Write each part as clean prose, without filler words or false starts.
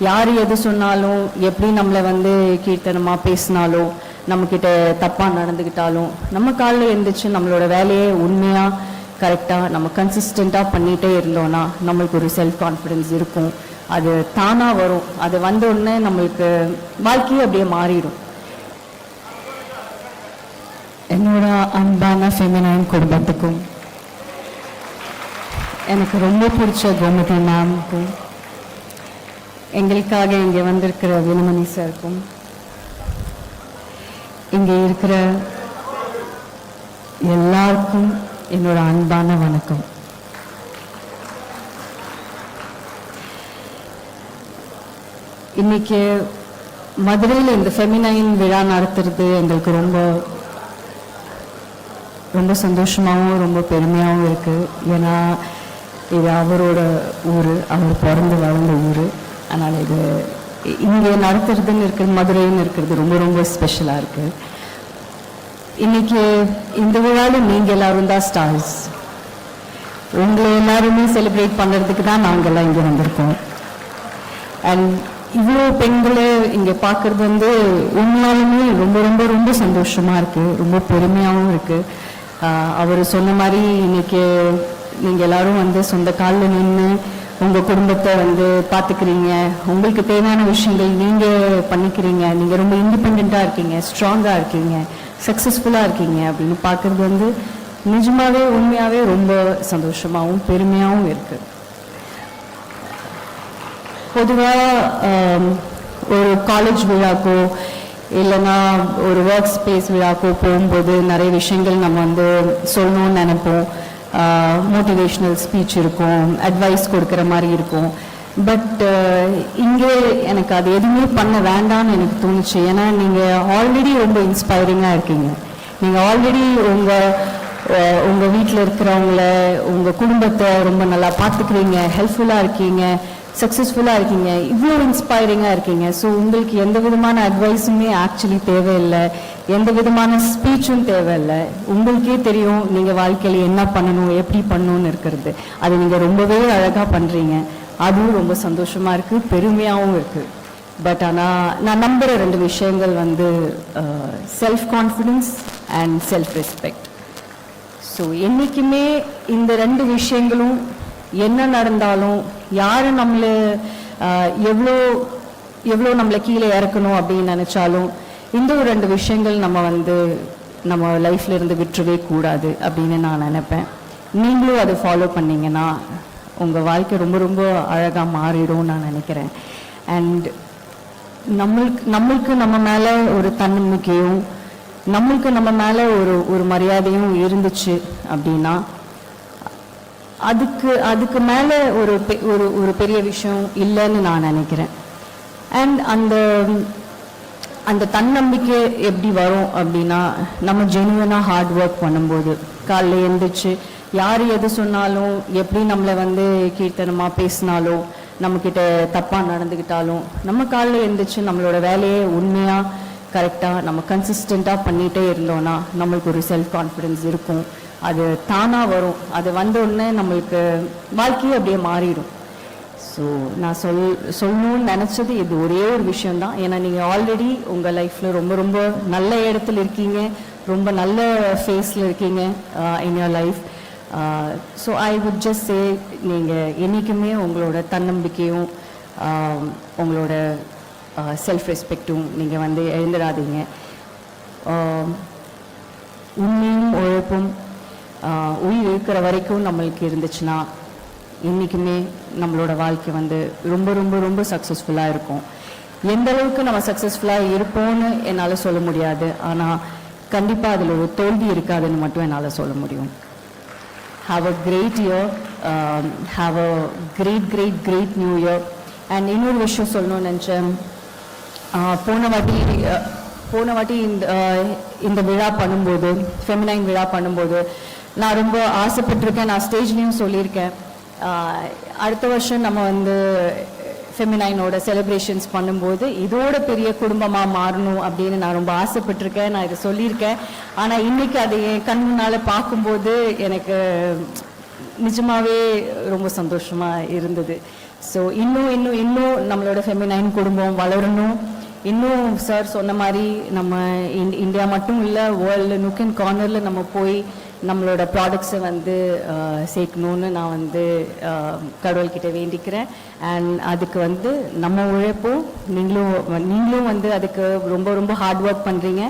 யார் எது சொன்னாலும், எப்படி நம்மளை வந்து கீர்த்தனமாக பேசினாலும், நம்மக்கிட்ட தப்பாக நடந்துக்கிட்டாலும், நம்ம காலில் எழுந்திரிச்சு நம்மளோட வேலையை உண்மையாக கரெக்டாக நம்ம கன்சிஸ்டண்ட்டாக பண்ணிகிட்டே இருந்தோன்னா நம்மளுக்கு ஒரு செல்ஃப் கான்ஃபிடென்ஸ் இருக்கும். அது தானாக வரும். அது வந்த உடனே நம்மளுக்கு வாழ்க்கையே அப்படியே மாறிடும். என்னோட அன்பான ஃபெமினைன் குடும்பத்துக்கும், எனக்கு ரொம்ப பிடிச்ச கோமதி மேம்க்கும், எங்களுக்காக இங்கே வந்திருக்கிற வினமணி சாருக்கும், இங்கே இருக்கிற எல்லாருக்கும் என்னோட அன்பான வணக்கம். இன்னைக்கு மதுரையில் இந்த ஃபெமினைன் விழா நடத்துறது எங்களுக்கு ரொம்ப ரொம்ப சந்தோஷமாகவும் ரொம்ப பெருமையாகவும் இருக்குது. ஏன்னா இது அவரோட ஊர், அவர் பிறந்து வளர்ந்த ஊர். அதனால் இது இங்கே நடத்துறதுன்னு இருக்கிறது, மதுரைன்னு இருக்கிறது ரொம்ப ரொம்ப ஸ்பெஷலாக இருக்குது. இன்றைக்கி இந்த விழாவில் நீங்கள் எல்லோரும் தான் ஸ்டார்ஸ். உங்களை எல்லாருமே செலிப்ரேட் பண்ணுறதுக்கு தான் நாங்கள்லாம் இங்கே வந்திருக்கோம். அண்ட் இவ்வளோ பெண்களை இங்கே பார்க்குறது வந்து உண்மையாலுமே ரொம்ப ரொம்ப ரொம்ப சந்தோஷமாக இருக்குது, ரொம்ப பெருமையாகவும் இருக்குது. அவர் சொன்ன மாதிரி இன்றைக்கி நீங்கள் எல்லோரும் வந்து சொந்த காலில் நின்று உங்கள் குடும்பத்தை வந்து பார்த்துக்கிறீங்க, உங்களுக்கு தேவையான விஷயங்கள் நீங்கள் பண்ணிக்கிறீங்க, நீங்கள் ரொம்ப இண்டிபெண்ட்டாக இருக்கீங்க, ஸ்ட்ராங்காக இருக்கீங்க, சக்ஸஸ்ஃபுல்லாக இருக்கீங்க அப்படின்னு பார்க்குறது வந்து நிஜமாகவே உண்மையாகவே ரொம்ப சந்தோஷமாகவும் பெருமையாகவும் இருக்குது. பொதுவாக ஒரு காலேஜ் விழாக்கோ இல்லைன்னா ஒரு ஒர்க் ஸ்பேஸ் விழாக்கோ போகும்போது நிறைய விஷயங்கள் நம்ம வந்து சொல்லணும்னு நினைப்போம். மோட்டிவேஷ்னல் ஸ்பீச் இருக்கும், அட்வைஸ் கொடுக்குற மாதிரி இருக்கும். பட் இங்கே எனக்கு அது எதுவுமே பண்ண வேண்டாம்னு எனக்கு தோணுச்சு. ஏன்னா நீங்கள் ஆல்ரெடி ரொம்ப இன்ஸ்பைரிங்காக இருக்கீங்க. நீங்கள் ஆல்ரெடி உங்கள் வீட்டில் இருக்கிறவங்கள, உங்கள் குடும்பத்தை ரொம்ப நல்லா பார்த்துக்கிறீங்க, ஹெல்ப்ஃபுல்லாக இருக்கீங்க, சக்ஸஸ்ஃபுல்லாக இருக்கீங்க, இவ்வளோ இன்ஸ்பைரிங்காக இருக்கீங்க. ஸோ உங்களுக்கு எந்த விதமான அட்வைஸுமே ஆக்சுவலி தேவையில்லை, எந்த விதமான ஸ்பீச்சும் தேவையில்லை. உங்களுக்கே தெரியும் நீங்கள் வாழ்க்கையில் என்ன பண்ணணும், எப்படி பண்ணணும்னு இருக்கிறது. அது நீங்கள் ரொம்பவே அழகாக பண்ணுறீங்க. அதுவும் ரொம்ப சந்தோஷமாக இருக்குது, பெருமையாகவும் இருக்குது. பட் ஆனால் நான் நம்புகிற 2 விஷயங்கள் வந்து self confidence and self respect. So என்றைக்குமே இந்த 2 விஷயங்களும் என்ன நடந்தாலும், யார் நம்மளை எவ்வளோ எவ்வளோ நம்மளை கீழே இறக்கணும் அப்படின்னு நினச்சாலும், இந்த ஒரு 2 விஷயங்கள் நம்ம லைஃப்பில் இருந்து விட்டுறவே கூடாது அப்படின்னு நான் நினைப்பேன். நீங்களும் அதை ஃபாலோ பண்ணிங்கன்னா உங்கள் வாழ்க்கை ரொம்ப ரொம்ப அழகாக மாறிடும் நான் நினைக்கிறேன். அண்ட் நம்மளுக்கு நம்ம மேலே ஒரு தன்னம்பிக்கையும், நம்மளுக்கு நம்ம மேலே ஒரு மரியாதையும் இருந்துச்சு அப்படின்னா அதுக்கு மேலே ஒரு பெரிய விஷயம் இல்லைன்னு நான் நினைக்கிறேன். அண்ட் அந்த தன்னம்பிக்கை எப்படி வரும் அப்படின்னா, நம்ம ஜெனுவனாக ஹார்ட் ஒர்க் பண்ணும்போது, காலையில் எழுந்திரிச்சு யார் எது சொன்னாலும், எப்படி நம்மளை வந்து கீர்த்தனமாக பேசினாலும், நம்மக்கிட்ட தப்பாக நடந்துக்கிட்டாலும், நம்ம காலையில் எழுந்திரிச்சு நம்மளோட வேலையை உண்மையாக கரெக்டாக நம்ம கன்சிஸ்டண்ட்டாக பண்ணிகிட்டே இருந்தோன்னா நம்மளுக்கு ஒரு செல்ஃப் கான்ஃபிடென்ஸ் இருக்கும். அது தானாக வரும். அது வந்த உடனே நம்மளுக்கு வாழ்க்கையே அப்படியே மாறிடும். ஸோ நான் சொல்லணும்னு நினச்சது இது ஒரே ஒரு விஷயந்தான். ஏன்னா நீங்கள் ஆல்ரெடி உங்கள் லைஃப்பில் ரொம்ப ரொம்ப நல்ல இடத்துல இருக்கீங்க, ரொம்ப நல்ல ஃபேஸில் இருக்கீங்க in your life. So I would just say, நீங்கள் என்றைக்குமே உங்களோட தன்னம்பிக்கையும் உங்களோட செல்ஃப் ரெஸ்பெக்டும் நீங்கள் வந்து எழுந்துடாதீங்க. உண்மையும் உழைப்பும் உயிர் இருக்கிற வரைக்கும் நம்மளுக்கு இருந்துச்சுன்னா என்றைக்குமே நம்மளோட வாழ்க்கை வந்து ரொம்ப ரொம்ப ரொம்ப சக்ஸஸ்ஃபுல்லாக இருக்கும். எந்த அளவுக்கு நம்ம சக்ஸஸ்ஃபுல்லாக இருப்போம்னு என்னால் சொல்ல முடியாது, ஆனால் கண்டிப்பாக அதில் ஒரு தோல்வி இருக்காதுன்னு மட்டும் என்னால் சொல்ல முடியும். Have a great year, have a great new year. And இன்னொரு விஷயம் சொல்லணும்னு நினச்சேன். போன வாட்டி இந்த விழா பண்ணும்போது, ஃபெமினைன் விழா பண்ணும்போது நான் ரொம்ப ஆசைப்பட்டிருக்கேன். நான் ஸ்டேஜ்லேயும் சொல்லியிருக்கேன், அடுத்த வருஷம் நம்ம வந்து ஃபெமினைனோட செலிப்ரேஷன்ஸ் பண்ணும்போது இதோட பெரிய குடும்பமாக மாறணும் அப்படின்னு நான் ரொம்ப ஆசைப்பட்டிருக்கேன். நான் இதை சொல்லியிருக்கேன். ஆனால் இன்றைக்கி அதை என் கண் முன்னால் பார்க்கும்போது எனக்கு நிஜமாகவே ரொம்ப சந்தோஷமாக இருந்தது. ஸோ இன்னும் நம்மளோட ஃபெமினைன் குடும்பம் வளரணும். இன்னும் சார் சொன்ன மாதிரி நம்ம இந்தியா மட்டும் இல்லை, வேர்ல்டு நுக் அண்ட் கார்னரில் நம்ம போய் நம்மளோட ப்ராடக்ட்ஸை வந்து சேர்க்கணுன்னு நான் வந்து கடவுள்கிட்ட வேண்டிக்கிறேன். அண்ட் அதுக்கு வந்து நம்ம உழைப்போம், நீங்களும் வந்து அதுக்கு ரொம்ப ரொம்ப ஹார்ட் ஒர்க் பண்ணுறீங்க.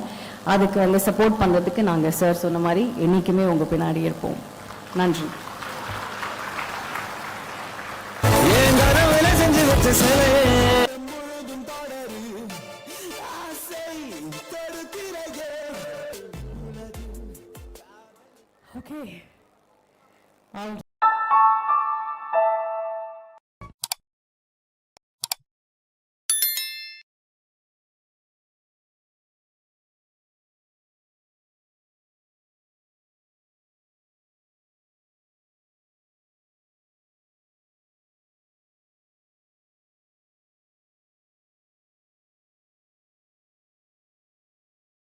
அதுக்கு வந்து சப்போர்ட் பண்ணுறதுக்கு நாங்கள் சார் சொன்ன மாதிரி என்றைக்குமே உங்கள் பின்னாடி இருப்போம். நன்றி. Okay.